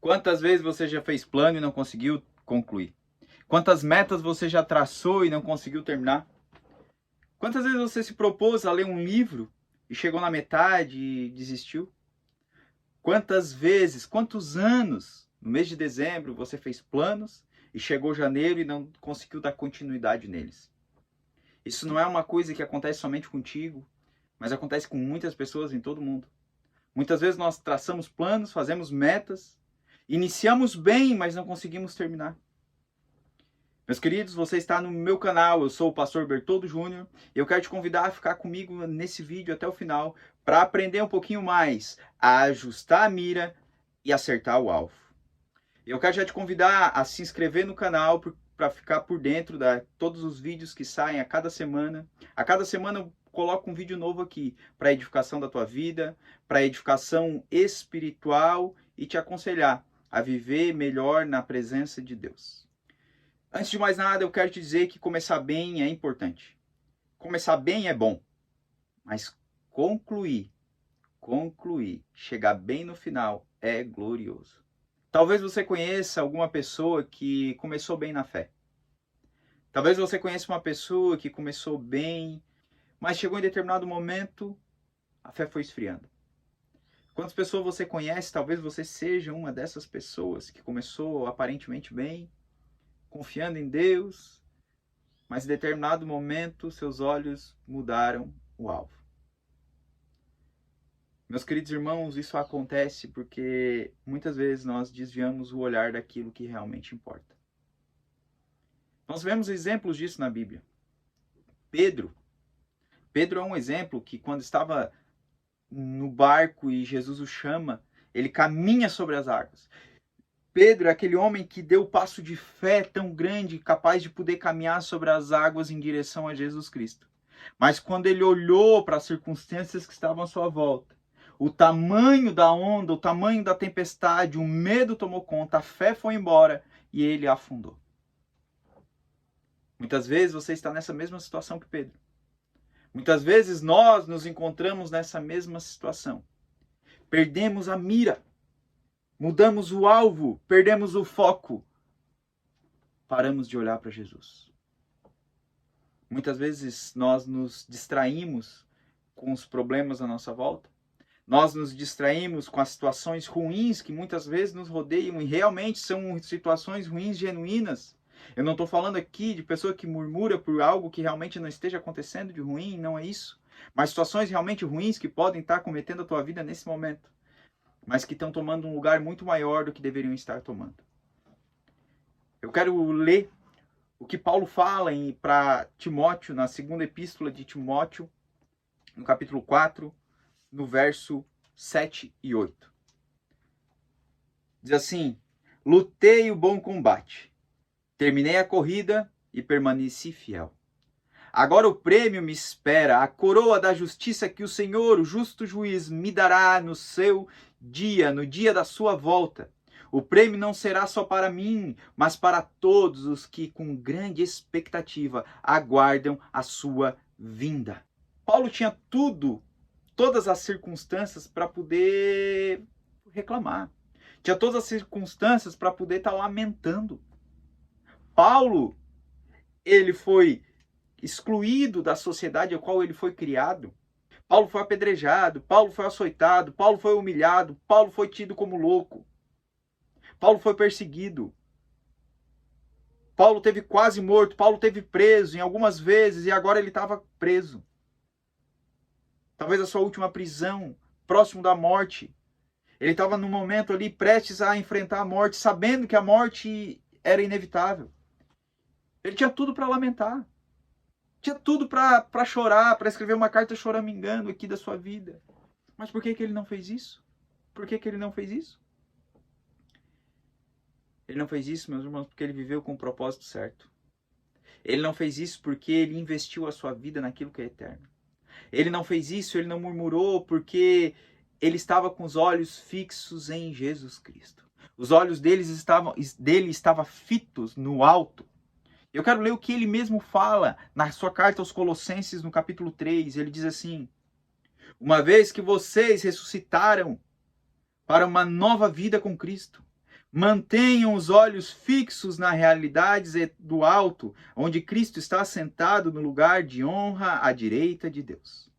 Quantas vezes você já fez plano e não conseguiu concluir? Quantas metas você já traçou e não conseguiu terminar? Quantas vezes você se propôs a ler um livro e chegou na metade e desistiu? Quantas vezes, quantos anos, no mês de dezembro, você fez planos e chegou janeiro e não conseguiu dar continuidade neles? Isso não é uma coisa que acontece somente contigo, mas acontece com muitas pessoas em todo o mundo. Muitas vezes nós traçamos planos, fazemos metas, iniciamos bem, mas não conseguimos terminar. Meus queridos, você está no meu canal, eu sou o pastor Bertoldo Júnior e eu quero te convidar a ficar comigo nesse vídeo até o final para aprender um pouquinho mais a ajustar a mira e acertar o alvo. Eu quero já te convidar a se inscrever no canal para ficar por dentro de todos os vídeos que saem a cada semana. A cada semana eu coloco um vídeo novo aqui para a edificação da tua vida, para a edificação espiritual e te aconselhar a viver melhor na presença de Deus. Antes de mais nada, eu quero te dizer que começar bem é importante. Começar bem é bom, mas concluir, chegar bem no final é glorioso. Talvez você conheça alguma pessoa que começou bem na fé. Talvez você conheça uma pessoa que começou bem, mas chegou em determinado momento, a fé foi esfriando. Quantas pessoas você conhece? Talvez você seja uma dessas pessoas que começou aparentemente bem, confiando em Deus, mas em determinado momento seus olhos mudaram o alvo. Meus queridos irmãos, isso acontece porque muitas vezes nós desviamos o olhar daquilo que realmente importa. Nós vemos exemplos disso na Bíblia. Pedro é um exemplo que quando estava no barco e Jesus o chama, ele caminha sobre as águas. Pedro é aquele homem que deu o passo de fé tão grande, capaz de poder caminhar sobre as águas em direção a Jesus Cristo. Mas quando ele olhou para as circunstâncias que estavam à sua volta, o tamanho da onda, o tamanho da tempestade, o medo tomou conta, a fé foi embora e ele afundou. Muitas vezes você está nessa mesma situação que Pedro. Muitas vezes nós nos encontramos nessa mesma situação. Perdemos a mira, mudamos o alvo, perdemos o foco, paramos de olhar para Jesus. Muitas vezes nós nos distraímos com os problemas à nossa volta. Nós nos distraímos com as situações ruins que muitas vezes nos rodeiam e realmente são situações ruins genuínas. Eu não estou falando aqui de pessoa que murmura por algo que realmente não esteja acontecendo de ruim, não é isso. Mas situações realmente ruins que podem estar cometendo a tua vida nesse momento, mas que estão tomando um lugar muito maior do que deveriam estar tomando. Eu quero ler o que Paulo fala para Timóteo, na segunda epístola de Timóteo, no capítulo 4, no verso 7 e 8. Diz assim: lutei o bom combate, terminei a corrida e permaneci fiel. Agora o prêmio me espera, a coroa da justiça que o Senhor, o justo juiz, me dará no seu dia, no dia da sua volta. O prêmio não será só para mim, mas para todos os que com grande expectativa aguardam a sua vinda. Paulo tinha todas as circunstâncias para poder reclamar. Tinha todas as circunstâncias para poder estar lamentando. Paulo, ele foi excluído da sociedade a qual ele foi criado. Paulo foi apedrejado, Paulo foi açoitado, Paulo foi humilhado, Paulo foi tido como louco. Paulo foi perseguido. Paulo teve quase morto, Paulo teve preso em algumas vezes e agora ele estava preso. Talvez a sua última prisão, próximo da morte. Ele estava no momento ali prestes a enfrentar a morte, sabendo que a morte era inevitável. Ele tinha tudo para lamentar. Tinha tudo para chorar, para escrever uma carta choramingando aqui da sua vida. Mas por que ele não fez isso? Por que ele não fez isso? Ele não fez isso, meus irmãos, porque ele viveu com o propósito certo. Ele não fez isso porque ele investiu a sua vida naquilo que é eterno. Ele não fez isso, ele não murmurou porque ele estava com os olhos fixos em Jesus Cristo. Os olhos dele estavam fitos no alto. Eu quero ler o que ele mesmo fala na sua carta aos Colossenses, no capítulo 3. Ele diz assim: uma vez que vocês ressuscitaram para uma nova vida com Cristo, Mantenham os olhos fixos na realidade do alto, onde Cristo está sentado no lugar de honra à direita de Deus.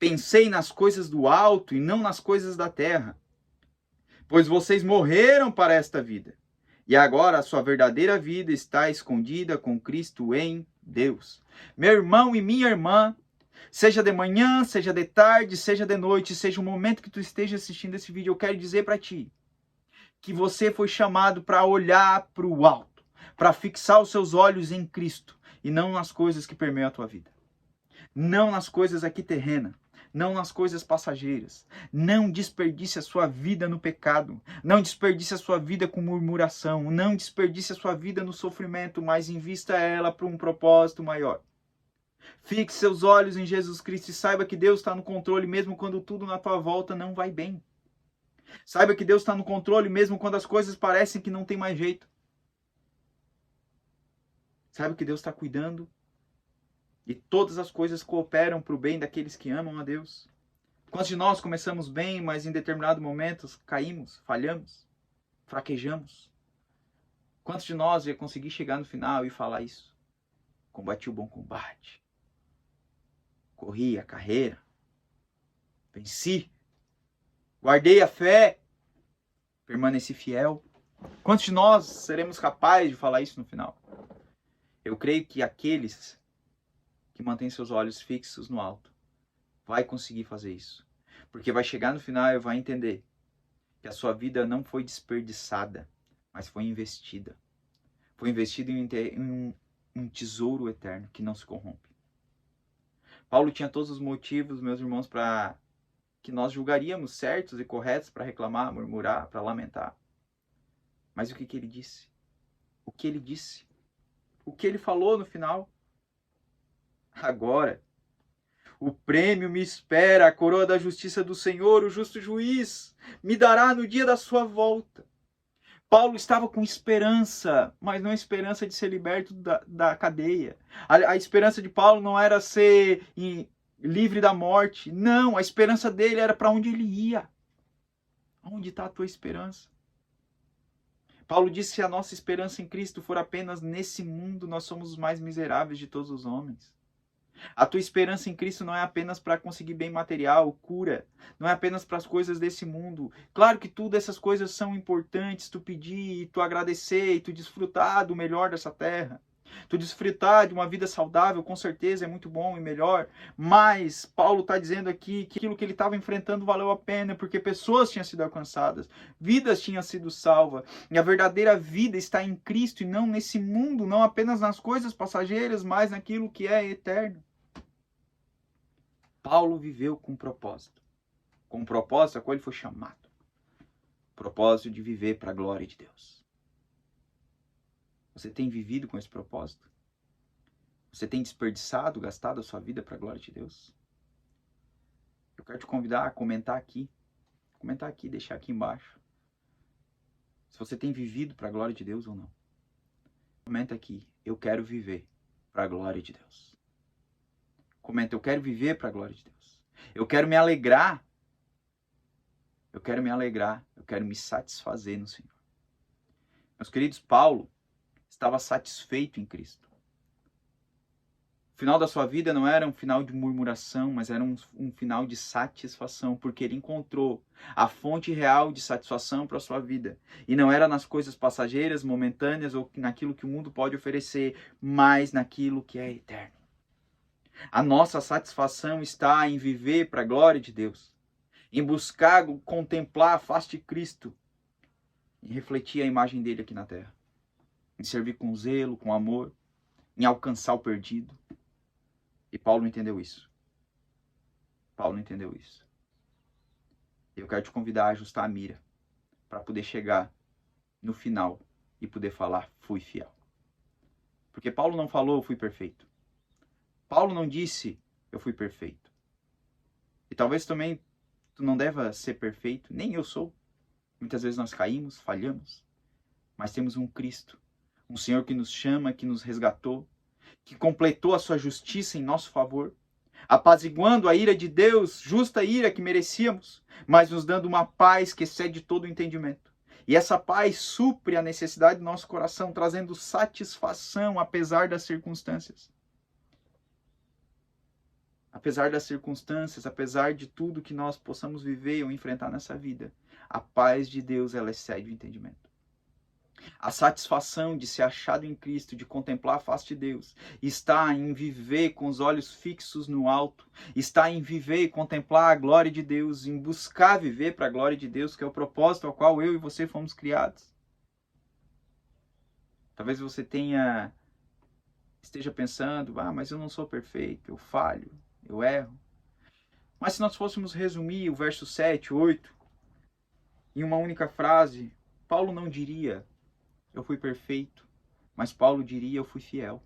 Pensei nas coisas do alto e não nas coisas da terra, pois vocês morreram para esta vida, e agora a sua verdadeira vida está escondida com Cristo em Deus. Meu irmão e minha irmã, seja de manhã, seja de tarde, seja de noite, seja o momento que tu esteja assistindo esse vídeo, eu quero dizer para ti que você foi chamado para olhar para o alto, para fixar os seus olhos em Cristo e não nas coisas que permeiam a tua vida. Não nas coisas aqui terrenas, não nas coisas passageiras. Não desperdice a sua vida no pecado, não desperdice a sua vida com murmuração, não desperdice a sua vida no sofrimento, mas invista ela para um propósito maior. Fixe seus olhos em Jesus Cristo e saiba que Deus está no controle mesmo quando tudo na tua volta não vai bem. Saiba que Deus está no controle mesmo quando as coisas parecem que não tem mais jeito. Saiba que Deus está cuidando e todas as coisas cooperam para o bem daqueles que amam a Deus. Quantos de nós começamos bem, mas em determinados momentos caímos, falhamos, fraquejamos? Quantos de nós ia conseguir chegar no final e falar isso? Combati o bom combate. Corri a carreira. Venci. Guardei a fé, permaneci fiel. Quantos de nós seremos capazes de falar isso no final? Eu creio que aqueles que mantêm seus olhos fixos no alto vai conseguir fazer isso. Porque vai chegar no final e vai entender que a sua vida não foi desperdiçada, mas foi investida. Foi investida em um tesouro eterno que não se corrompe. Paulo tinha todos os motivos, meus irmãos, para que nós julgaríamos certos e corretos para reclamar, murmurar, para lamentar. Mas o que ele disse? O que ele disse? O que ele falou no final? Agora, o prêmio me espera, a coroa da justiça do Senhor, o justo juiz, me dará no dia da sua volta. Paulo estava com esperança, mas não a esperança de ser liberto da cadeia. A esperança de Paulo não era ser livre da morte. Não, a esperança dele era para onde ele ia. Onde está a tua esperança? Paulo disse que se a nossa esperança em Cristo for apenas nesse mundo, nós somos os mais miseráveis de todos os homens. A tua esperança em Cristo não é apenas para conseguir bem material, cura. Não é apenas para as coisas desse mundo. Claro que tudo essas coisas são importantes, tu pedir, tu agradecer e tu desfrutar do melhor dessa terra. Tu desfrutar de uma vida saudável, com certeza é muito bom e melhor. Mas Paulo está dizendo aqui que aquilo que ele estava enfrentando valeu a pena, porque pessoas tinham sido alcançadas, vidas tinham sido salvas. E a verdadeira vida está em Cristo e não nesse mundo, não apenas nas coisas passageiras, mas naquilo que é eterno. Paulo viveu com propósito. Com propósito a qual ele foi chamado. Propósito de viver para a glória de Deus. Você tem vivido com esse propósito? Você tem desperdiçado, gastado a sua vida para a glória de Deus? Eu quero te convidar a comentar aqui. Comentar aqui, deixar aqui embaixo. Se você tem vivido para a glória de Deus ou não. Comenta aqui, eu quero viver para a glória de Deus. Comenta, eu quero viver para a glória de Deus. Eu quero me alegrar. Eu quero me alegrar. Eu quero me satisfazer no Senhor. Meus queridos, Paulo estava satisfeito em Cristo. O final da sua vida não era um final de murmuração, mas era um final de satisfação, porque ele encontrou a fonte real de satisfação para a sua vida. E não era nas coisas passageiras, momentâneas, ou naquilo que o mundo pode oferecer, mas naquilo que é eterno. A nossa satisfação está em viver para a glória de Deus, em buscar contemplar a face de Cristo, em refletir a imagem dele aqui na terra, em servir com zelo, com amor, em alcançar o perdido. E Paulo entendeu isso. Paulo entendeu isso. Eu quero te convidar a ajustar a mira para poder chegar no final e poder falar, fui fiel. Porque Paulo não falou, eu fui perfeito. Paulo não disse, eu fui perfeito. E talvez também tu não deva ser perfeito, nem eu sou. Muitas vezes nós caímos, falhamos, mas temos um Cristo, um Senhor que nos chama, que nos resgatou, que completou a sua justiça em nosso favor, apaziguando a ira de Deus, justa ira que merecíamos, mas nos dando uma paz que excede todo o entendimento. E essa paz supre a necessidade do nosso coração, trazendo satisfação apesar das circunstâncias. Apesar das circunstâncias, apesar de tudo que nós possamos viver ou enfrentar nessa vida, a paz de Deus, ela excede o entendimento. A satisfação de ser achado em Cristo, de contemplar a face de Deus, está em viver com os olhos fixos no alto, está em viver e contemplar a glória de Deus, em buscar viver para a glória de Deus, que é o propósito ao qual eu e você fomos criados. Talvez você esteja pensando, mas eu não sou perfeito, eu falho, eu erro. Mas se nós fôssemos resumir o verso 7, 8, em uma única frase, Paulo não diria, eu fui perfeito, mas Paulo diria, eu fui fiel.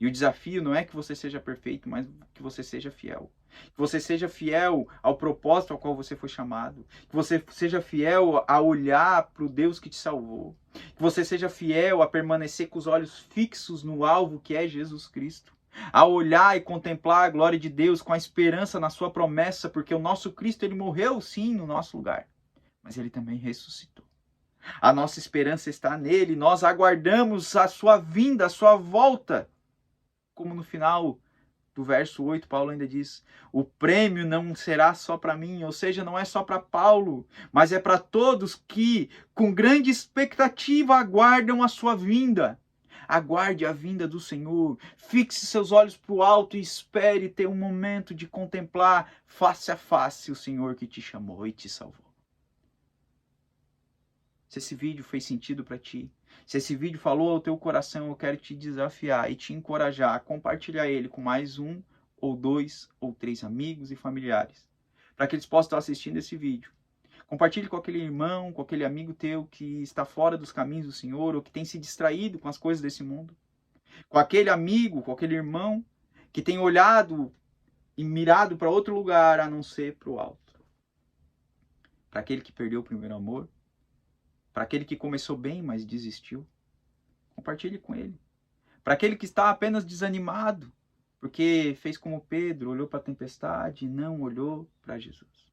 E o desafio não é que você seja perfeito, mas que você seja fiel. Que você seja fiel ao propósito ao qual você foi chamado. Que você seja fiel a olhar para o Deus que te salvou. Que você seja fiel a permanecer com os olhos fixos no alvo que é Jesus Cristo. A olhar e contemplar a glória de Deus com a esperança na sua promessa, porque o nosso Cristo, ele morreu sim no nosso lugar, mas ele também ressuscitou. A nossa esperança está nele, nós aguardamos a sua vinda, a sua volta. Como no final do verso 8, Paulo ainda diz, o prêmio não será só para mim, ou seja, não é só para Paulo, mas é para todos que, com grande expectativa, aguardam a sua vinda. Aguarde a vinda do Senhor, fixe seus olhos para o alto e espere ter um momento de contemplar face a face o Senhor que te chamou e te salvou. Se esse vídeo fez sentido para ti, se esse vídeo falou ao teu coração, eu quero te desafiar e te encorajar a compartilhar ele com mais 1, ou 2, ou 3 amigos e familiares, para que eles possam estar assistindo esse vídeo. Compartilhe com aquele irmão, com aquele amigo teu que está fora dos caminhos do Senhor ou que tem se distraído com as coisas desse mundo. Com aquele amigo, com aquele irmão que tem olhado e mirado para outro lugar a não ser para o alto. Para aquele que perdeu o primeiro amor. Para aquele que começou bem, mas desistiu. Compartilhe com ele. Para aquele que está apenas desanimado, porque fez como Pedro, olhou para a tempestade e não olhou para Jesus.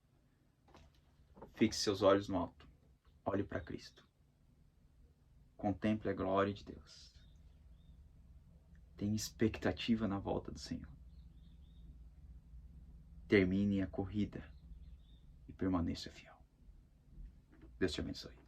Fixe seus olhos no alto. Olhe para Cristo. Contemple a glória de Deus. Tenha expectativa na volta do Senhor. Termine a corrida e permaneça fiel. Deus te abençoe.